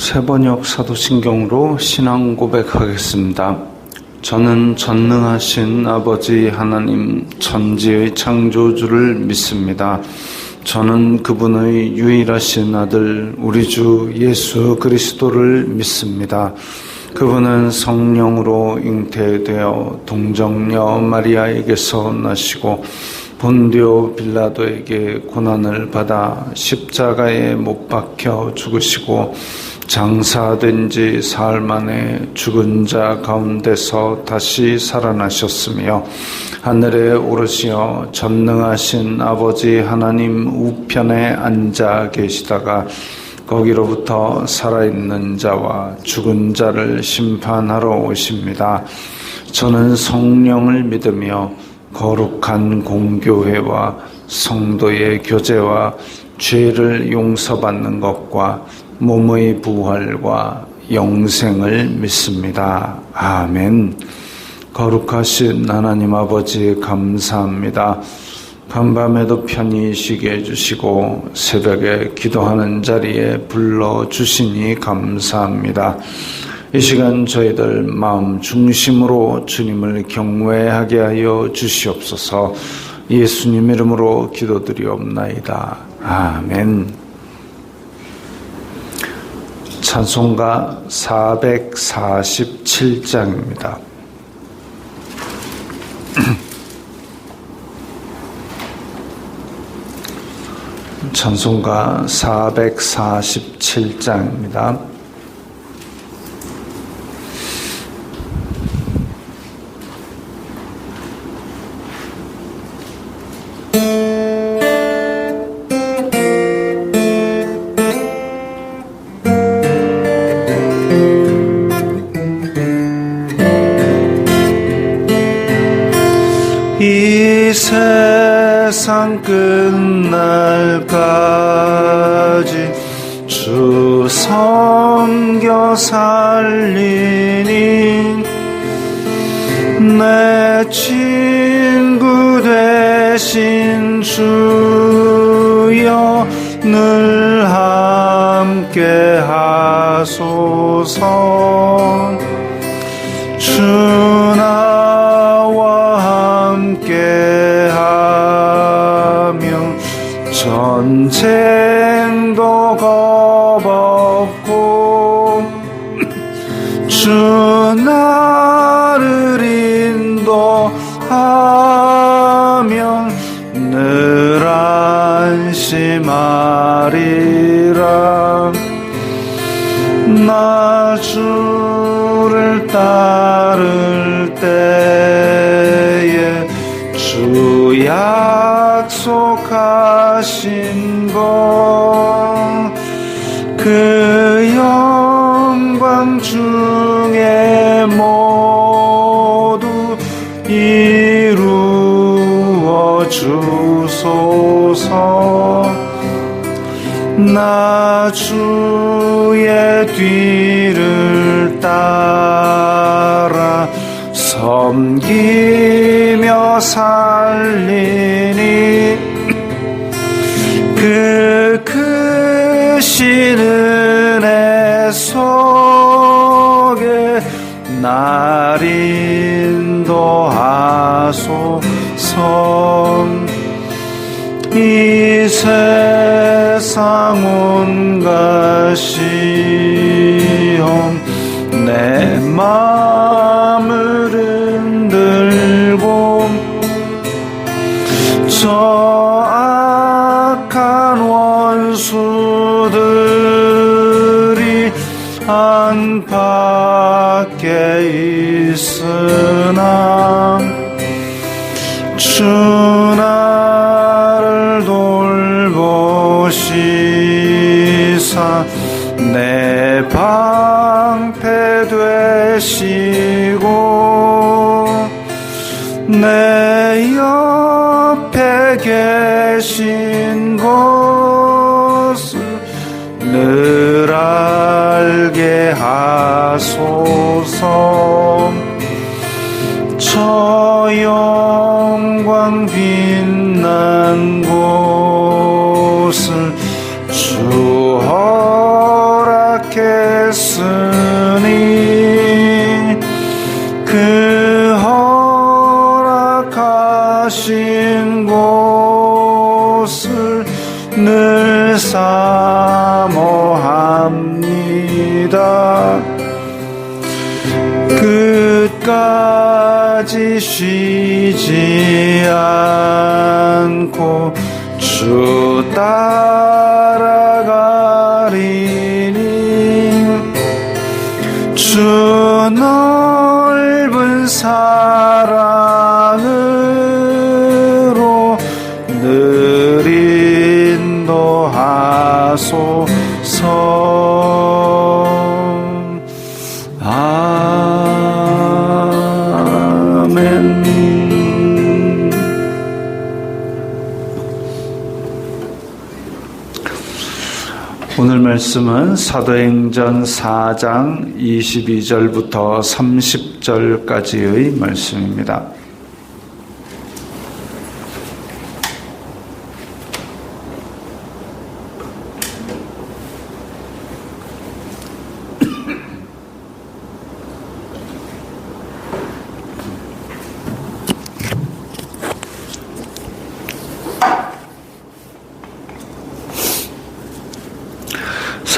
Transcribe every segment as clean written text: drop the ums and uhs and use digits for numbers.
세번역 사도신경으로 신앙 고백하겠습니다. 저는 전능하신 아버지 하나님 천지의 창조주를 믿습니다. 저는 그분의 유일하신 아들 우리 주 예수 그리스도를 믿습니다. 그분은 성령으로 잉태되어 동정녀 마리아에게서 나시고 본디오 빌라도에게 고난을 받아 십자가에 못 박혀 죽으시고 장사된 지 사흘 만에 죽은 자 가운데서 다시 살아나셨으며 하늘에 오르시어 전능하신 아버지 하나님 우편에 앉아 계시다가 거기로부터 살아있는 자와 죽은 자를 심판하러 오십니다. 저는 성령을 믿으며 거룩한 공교회와 성도의 교제와 죄를 용서받는 것과 몸의 부활과 영생을 믿습니다. 아멘. 거룩하신 하나님 아버지 감사합니다. 간밤에도 편히 쉬게 해주시고 새벽에 기도하는 자리에 불러주시니 감사합니다. 이 시간 저희들 마음 중심으로 주님을 경외하게 하여 주시옵소서. 예수님 이름으로 기도드리옵나이다. 아멘. 찬송가 447장입니다. 찬송가 447장입니다. 이 세상 끝날까지 주 섬겨 살리니 내 친구 되신 주여 늘 함께 하소서. 주 나와 함께하며 전쟁도 겁없고 주 나를 인도하면 늘 안심하리라. 나 주를 따를 때에 주 약속하신 것 그 영광 중에 모두 이루어 주소서. 나 주의 뒤를 따라 섬기며 살리니 그 크신 은혜 속에 날 인도하소서. 이 세상 온갖 시험 내 마음을 흔들고 저 악한 원수들이 안팎에 있으나 주 나를 돌보시사 내 방패 되시고 내 옆에 계신 것을 늘 알게 하소서. 저 영광 빛난 곳을 주 허락해 곳을 늘 사모합니다. 끝까지 쉬지 않고 주 따라가리니 주 넓은 사랑으로 늘 인도하소서. 아멘. 오늘 말씀은 사도행전 4장 22절부터 30절까지의 말씀입니다.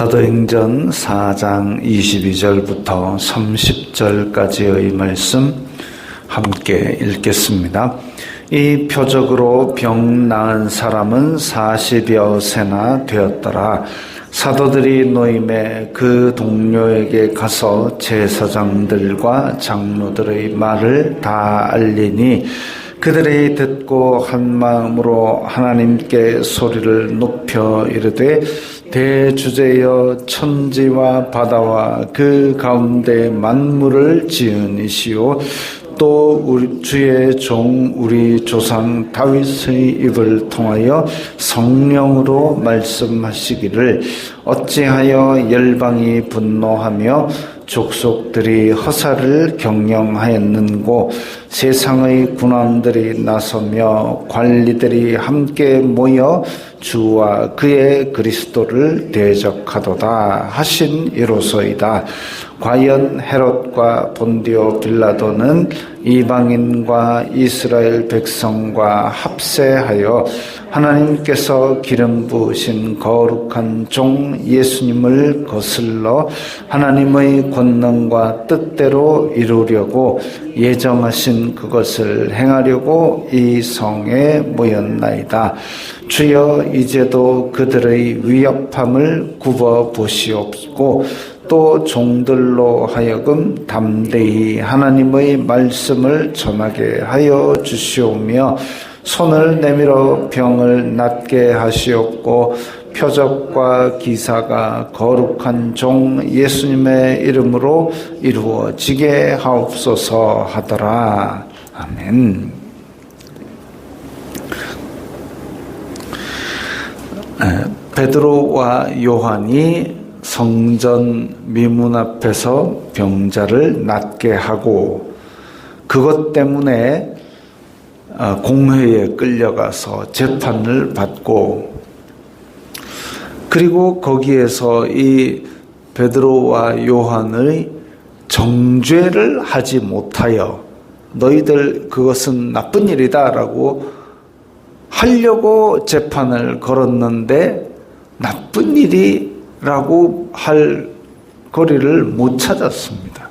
사도행전 4장 22절부터 30절까지의 말씀 함께 읽겠습니다. 이 표적으로 병 나은 사람은 40여 세나 되었더라. 사도들이 노임에 그 동료에게 가서 제사장들과 장로들의 말을 다 알리니 그들이 듣고 한 마음으로 하나님께 소리를 높여 이르되 대주제여 천지와 바다와 그 가운데 만물을 지은 이시오 또 우리 주의 종 우리 조상 다윗의 입을 통하여 성령으로 말씀하시기를 어찌하여 열방이 분노하며 족속들이 허사를 경영하였는고 세상의 군왕들이 나서며 관리들이 함께 모여 주와 그의 그리스도를 대적하도다 하신 이로소이다. 과연 헤롯과 본디오 빌라도는 이방인과 이스라엘 백성과 합세하여 하나님께서 기름 부으신 거룩한 종 예수님을 거슬러 하나님의 권능과 뜻대로 이루려고 예정하신 그것을 행하려고 이 성에 모였나이다. 주여 이제도 그들의 위협함을 굽어 보시옵고 또 종들로 하여금 담대히 하나님의 말씀을 전하게 하여 주시오며 손을 내밀어 병을 낫게 하시옵고 표적과 기사가 거룩한 종 예수님의 이름으로 이루어지게 하옵소서 하더라. 아멘. 베드로와 요한이 성전 미문 앞에서 병자를 낫게 하고 그것 때문에 공회에 끌려가서 재판을 받고 그리고 거기에서 이 베드로와 요한의 정죄를 하지 못하여 너희들 그것은 나쁜 일이다라고 하려고 재판을 걸었는데 나쁜 일이라고 할 거리를 못 찾았습니다.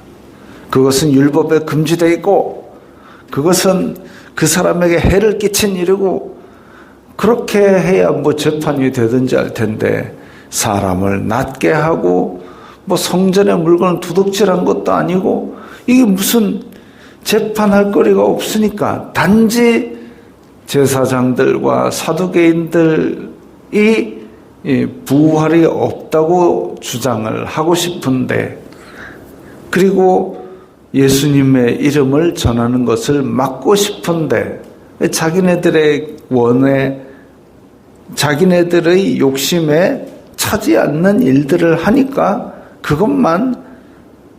그것은 율법에 금지되어 있고 그것은 그 사람에게 해를 끼친 일이고 그렇게 해야 뭐 재판이 되든지 할 텐데 사람을 낫게 하고 뭐 성전의 물건을 도둑질한 것도 아니고 이게 무슨 재판할 거리가 없으니까 단지 제사장들과 사두개인들이 부활이 없다고 주장을 하고 싶은데 그리고 예수님의 이름을 전하는 것을 막고 싶은데 자기네들의 원에 자기네들의 욕심에 차지 않는 일들을 하니까 그것만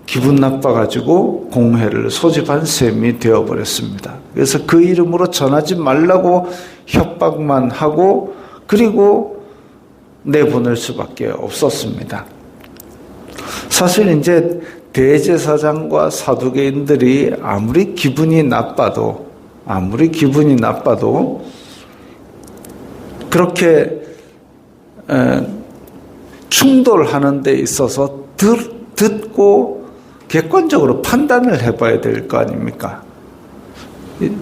기분 나빠가지고 공회를 소집한 셈이 되어버렸습니다. 그래서 그 이름으로 전하지 말라고 협박만 하고 그리고 내보낼 수밖에 없었습니다. 사실 이제 대제사장과 사두개인들이 아무리 기분이 나빠도 아무리 기분이 나빠도 그렇게 충돌하는 데 있어서 듣고 객관적으로 판단을 해봐야 될 거 아닙니까?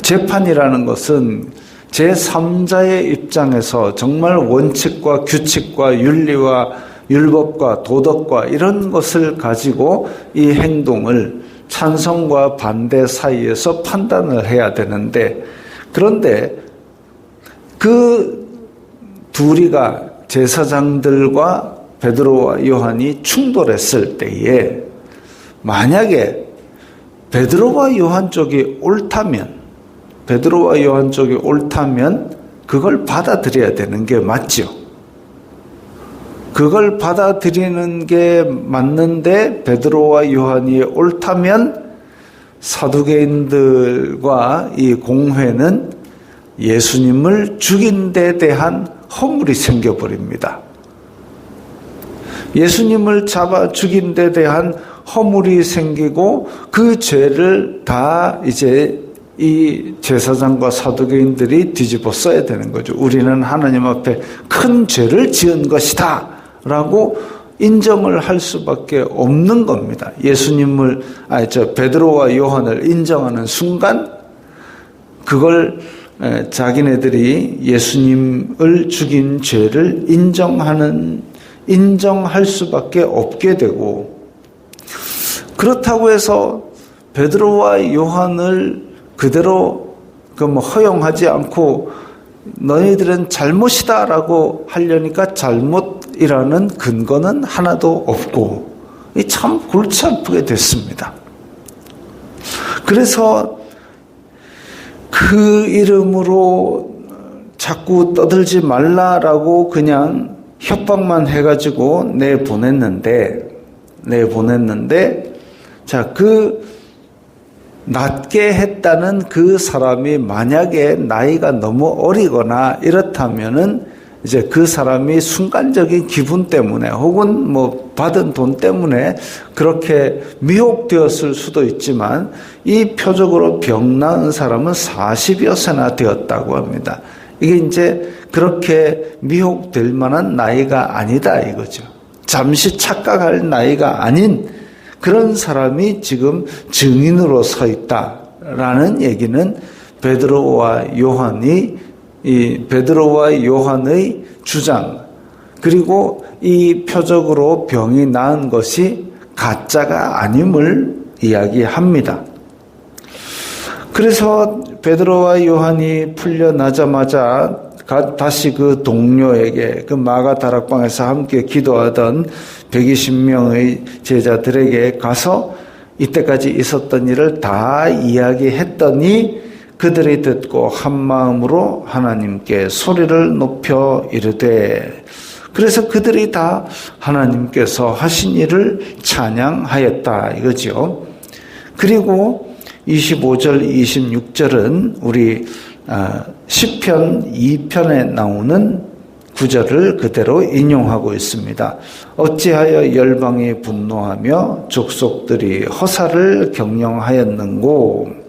재판이라는 것은 제3자의 입장에서 정말 원칙과 규칙과 윤리와 율법과 도덕과 이런 것을 가지고 이 행동을 찬성과 반대 사이에서 판단을 해야 되는데, 그런데 그 둘이가 제사장들과 베드로와 요한이 충돌했을 때에 만약에 베드로와 요한 쪽이 옳다면 그걸 받아들여야 되는 게 맞죠. 그걸 받아들이는 게 맞는데 베드로와 요한이 옳다면 사두개인들과 이 공회는 예수님을 죽인 데 대한 허물이 생겨버립니다. 예수님을 잡아 죽인 데 대한 허물이 생기고 그 죄를 다 이제 이 제사장과 사두개인들이 뒤집어 써야 되는 거죠. 우리는 하나님 앞에 큰 죄를 지은 것이다 라고 인정을 할 수밖에 없는 겁니다. 베드로와 요한을 인정하는 순간 그걸 자기네들이 예수님을 죽인 죄를 인정할 수밖에 없게 되고, 그렇다고 해서 베드로와 요한을 그대로 허용하지 않고 너희들은 잘못이다라고 하려니까 잘못이라는 근거는 하나도 없고 참 골치 아프게 됐습니다. 그래서 그 이름으로 자꾸 떠들지 말라라고 그냥 협박만 해가지고 내보냈는데 자, 낮게 했다는 그 사람이 만약에 나이가 너무 어리거나 이렇다면은 이제 그 사람이 순간적인 기분 때문에 혹은 받은 돈 때문에 그렇게 미혹되었을 수도 있지만, 이 표적으로 병 나은 사람은 40여 세나 되었다고 합니다. 이게 이제 그렇게 미혹될 만한 나이가 아니다 이거죠. 잠시 착각할 나이가 아닌 그런 사람이 지금 증인으로 서 있다라는 얘기는 베드로와 요한의 주장, 그리고 이 표적으로 병이 나은 것이 가짜가 아님을 이야기합니다. 그래서 베드로와 요한이 풀려나자마자 다시 그 동료에게, 그 마가 다락방에서 함께 기도하던 120명의 제자들에게 가서 이때까지 있었던 일을 다 이야기했더니 그들이 듣고 한 마음으로 하나님께 소리를 높여 이르되, 그래서 그들이 다 하나님께서 하신 일을 찬양하였다 이거죠. 그리고 25절 26절은 우리 시편 2편에 나오는 구절을 그대로 인용하고 있습니다. 어찌하여 열방이 분노하며 족속들이 허사를 경영하였는고,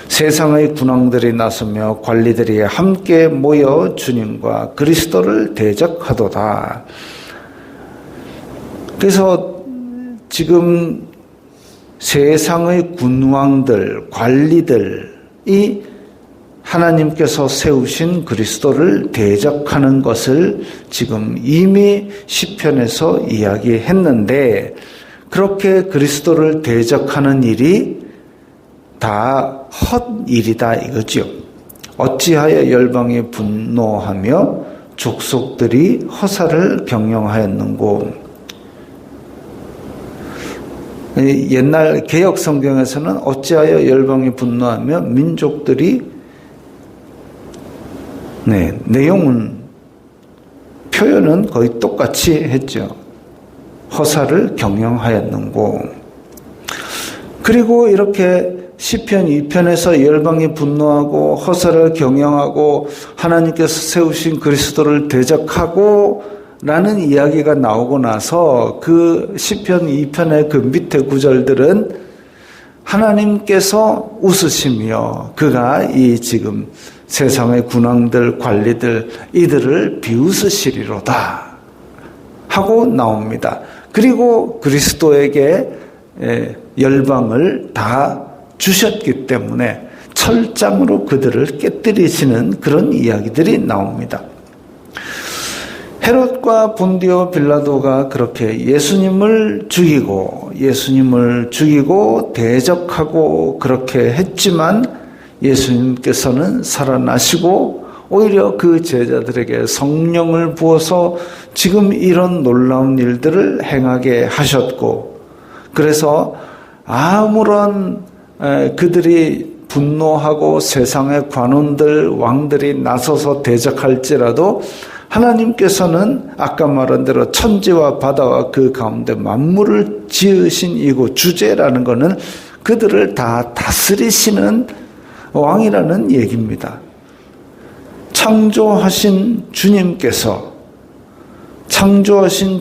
세상의 군왕들이 나서며 관리들이 함께 모여 주님과 그리스도를 대적하도다. 그래서 지금 세상의 군왕들, 관리들이 하나님께서 세우신 그리스도를 대적하는 것을 지금 이미 시편에서 이야기했는데, 그렇게 그리스도를 대적하는 일이 다 헛일이다 이거죠. 어찌하여 열방이 분노하며 족속들이 허사를 경영하였는고. 옛날 개역 성경에서는 어찌하여 열방이 분노하며 민족들이, 표현은 거의 똑같이 했죠. 허사를 경영하였는고. 그리고 이렇게 시편 2편에서 열방이 분노하고 허사를 경영하고 하나님께서 세우신 그리스도를 대적하고 라는 이야기가 나오고 나서 그 시편 2편의 그 밑에 구절들은 하나님께서 웃으시며 그가 이 지금 세상의 군왕들, 관리들 이들을 비웃으시리로다 하고 나옵니다. 그리고 그리스도에게 열방을 다 주셨기 때문에 철장으로 그들을 깨뜨리시는 그런 이야기들이 나옵니다. 헤롯과 본디오 빌라도가 그렇게 예수님을 죽이고 대적하고 그렇게 했지만 예수님께서는 살아나시고 오히려 그 제자들에게 성령을 부어서 지금 이런 놀라운 일들을 행하게 하셨고, 그래서 아무런 그들이 분노하고 세상의 관원들, 왕들이 나서서 대적할지라도 하나님께서는 아까 말한 대로 천지와 바다와 그 가운데 만물을 지으신 이고 주제라는 것은 그들을 다 다스리시는 왕이라는 얘기입니다. 창조하신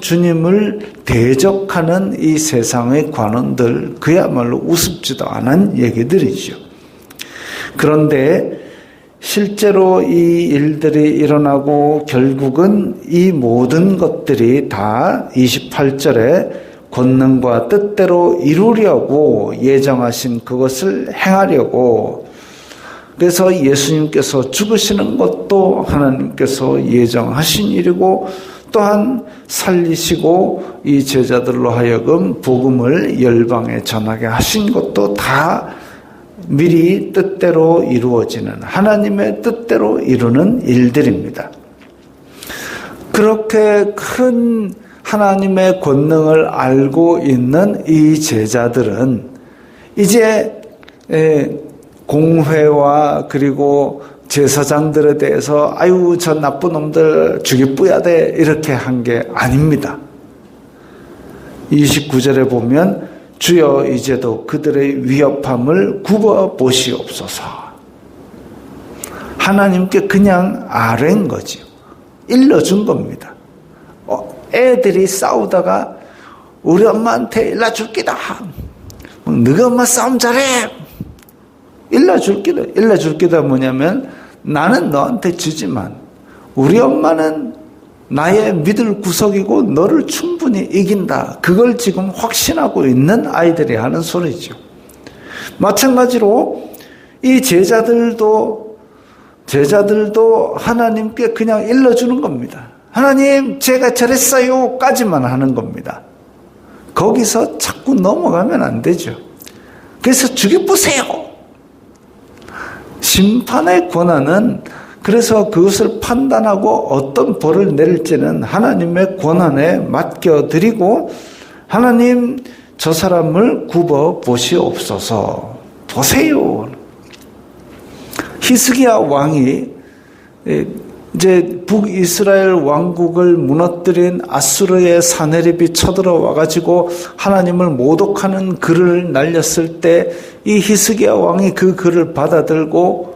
주님을 대적하는 이 세상의 관원들, 그야말로 우습지도 않은 얘기들이죠. 그런데 실제로 이 일들이 일어나고 결국은 이 모든 것들이 다 28절에 권능과 뜻대로 이루려고 예정하신 그것을 행하려고, 그래서 예수님께서 죽으시는 것도 하나님께서 예정하신 일이고, 또한 살리시고 이 제자들로 하여금 복음을 열방에 전하게 하신 것도 다 미리 뜻대로 이루어지는, 하나님의 뜻대로 이루는 일들입니다. 그렇게 큰 하나님의 권능을 알고 있는 이 제자들은 이제 공회와 그리고 제사장들에 대해서 아유 저 나쁜 놈들 죽이 뿌야 돼 이렇게 한 게 아닙니다. 29절에 보면 주여 이제도 그들의 위협함을 굽어 보시옵소서. 하나님께 그냥 아뢰인 거죠. 일러준 겁니다. 애들이 싸우다가 우리 엄마한테 일러줄 기다. 너가 엄마 싸움 잘해. 일러줄 기다 뭐냐면 나는 너한테 지지만 우리 엄마는 나의 믿을 구석이고 너를 충분히 이긴다. 그걸 지금 확신하고 있는 아이들이 하는 소리죠. 마찬가지로 이 제자들도 하나님께 그냥 일러주는 겁니다. 하나님 제가 저랬어요 까지만 하는 겁니다. 거기서 자꾸 넘어가면 안 되죠. 그래서 죽여보세요. 심판의 권한은, 그래서 그것을 판단하고 어떤 벌을 내릴지는 하나님의 권한에 맡겨드리고, 하나님 저 사람을 굽어 보시옵소서. 보세요. 히스기야 왕이 이제 북이스라엘 왕국을 무너뜨린 아수르의 사네립이 쳐들어와 가지고 하나님을 모독하는 글을 날렸을 때 이 히스기야 왕이 그 글을 받아들고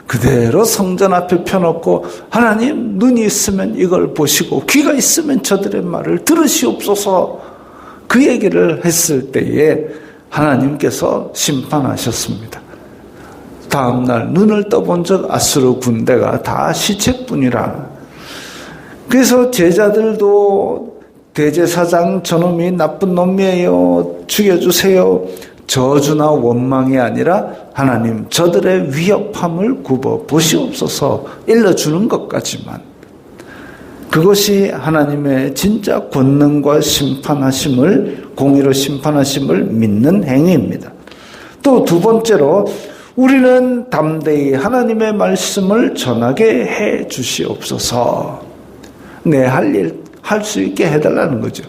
그대로 성전 앞에 펴놓고 하나님 눈이 있으면 이걸 보시고 귀가 있으면 저들의 말을 들으시옵소서, 그 얘기를 했을 때에 하나님께서 심판하셨습니다. 다음날 눈을 떠본 적 아수르 군대가 다 시체뿐이라. 그래서 제자들도 대제사장 저놈이 나쁜 놈이에요, 죽여주세요, 저주나 원망이 아니라 하나님 저들의 위협함을 굽어 보시옵소서 일러주는 것까지만, 그것이 하나님의 진짜 권능과 심판하심을, 공의로 심판하심을 믿는 행위입니다. 또 두 번째로 우리는 담대히 하나님의 말씀을 전하게 해 주시옵소서. 내 할 일 할 수 있게 해달라는 거죠.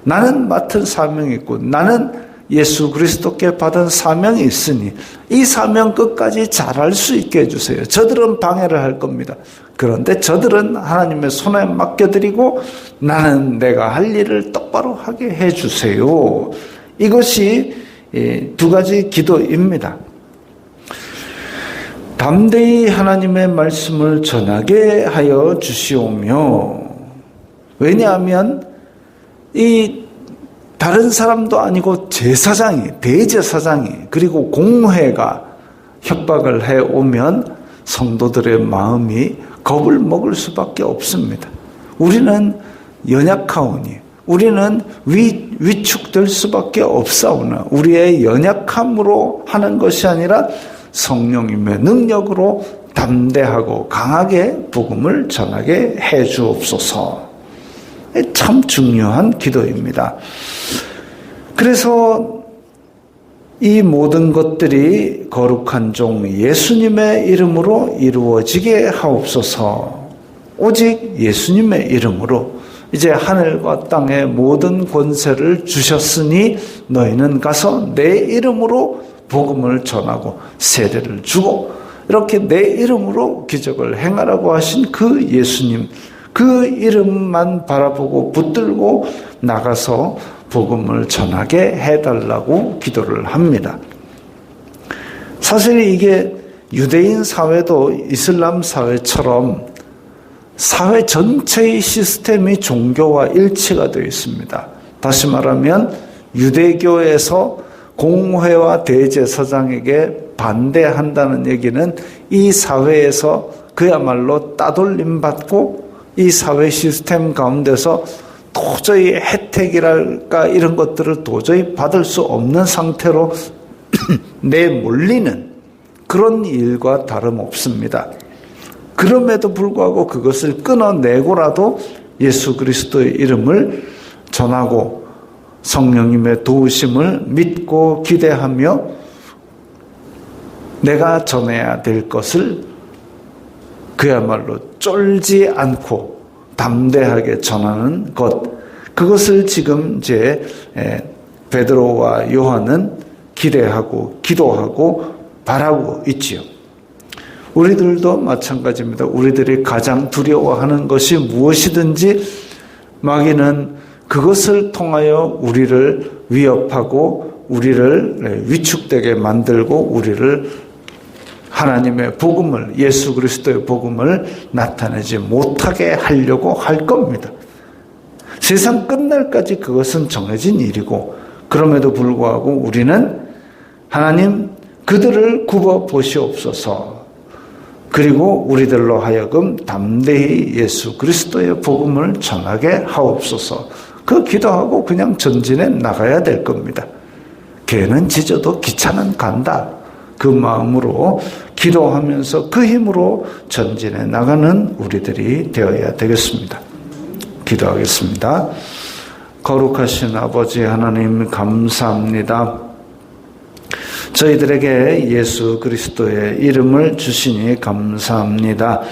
나는 맡은 사명이 있고 나는 예수 그리스도께 받은 사명이 있으니 이 사명 끝까지 잘할 수 있게 해주세요. 저들은 방해를 할 겁니다. 그런데 저들은 하나님의 손에 맡겨드리고 나는 내가 할 일을 똑바로 하게 해주세요. 이것이 두 가지 기도입니다. 담대히 하나님의 말씀을 전하게 하여 주시오며, 왜냐하면 이 다른 사람도 아니고 제사장이, 대제사장이, 그리고 공회가 협박을 해오면 성도들의 마음이 겁을 먹을 수밖에 없습니다. 우리는 연약하오니, 우리는 위축될 수밖에 없사오나 우리의 연약함으로 하는 것이 아니라 성령님의 능력으로 담대하고 강하게 복음을 전하게 해 주옵소서. 참 중요한 기도입니다. 그래서 이 모든 것들이 거룩한 종 예수님의 이름으로 이루어지게 하옵소서. 오직 예수님의 이름으로 이제 하늘과 땅의 모든 권세를 주셨으니 너희는 가서 내 이름으로 복음을 전하고 세례를 주고 이렇게 내 이름으로 기적을 행하라고 하신 그 예수님, 그 이름만 바라보고 붙들고 나가서 복음을 전하게 해달라고 기도를 합니다. 사실 이게 유대인 사회도 이슬람 사회처럼 사회 전체의 시스템이 종교와 일치가 되어 있습니다. 다시 말하면 유대교에서 공회와 대제사장에게 반대한다는 얘기는 이 사회에서 그야말로 따돌림 받고 이 사회 시스템 가운데서 도저히 혜택이랄까 이런 것들을 도저히 받을 수 없는 상태로 내몰리는 그런 일과 다름없습니다. 그럼에도 불구하고 그것을 끊어내고라도 예수 그리스도의 이름을 전하고 성령님의 도우심을 믿고 기대하며 내가 전해야 될 것을 그야말로 쫄지 않고 담대하게 전하는 것, 그것을 지금 이제 베드로와 요한은 기대하고 기도하고 바라고 있지요. 우리들도 마찬가지입니다. 우리들이 가장 두려워하는 것이 무엇이든지 마귀는 그것을 통하여 우리를 위협하고 우리를 위축되게 만들고 우리를 하나님의 복음을, 예수 그리스도의 복음을 나타내지 못하게 하려고 할 겁니다. 세상 끝날까지 그것은 정해진 일이고, 그럼에도 불구하고 우리는 하나님 그들을 굽어 보시옵소서. 그리고 우리들로 하여금 담대히 예수 그리스도의 복음을 전하게 하옵소서. 그 기도하고 그냥 전진해 나가야 될 겁니다. 개는 짖어도 기차는 간다. 그 마음으로 기도하면서 그 힘으로 전진해 나가는 우리들이 되어야 되겠습니다. 기도하겠습니다. 거룩하신 아버지 하나님 감사합니다. 저희들에게 예수 그리스도의 이름을 주시니 감사합니다.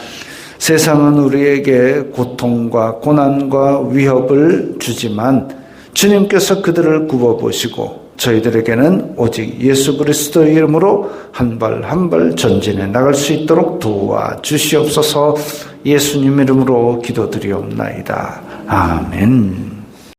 세상은 우리에게 고통과 고난과 위협을 주지만 주님께서 그들을 굽어보시고 저희들에게는 오직 예수 그리스도의 이름으로 한 발 한 발 전진해 나갈 수 있도록 도와주시옵소서. 예수님 이름으로 기도드리옵나이다. 아멘.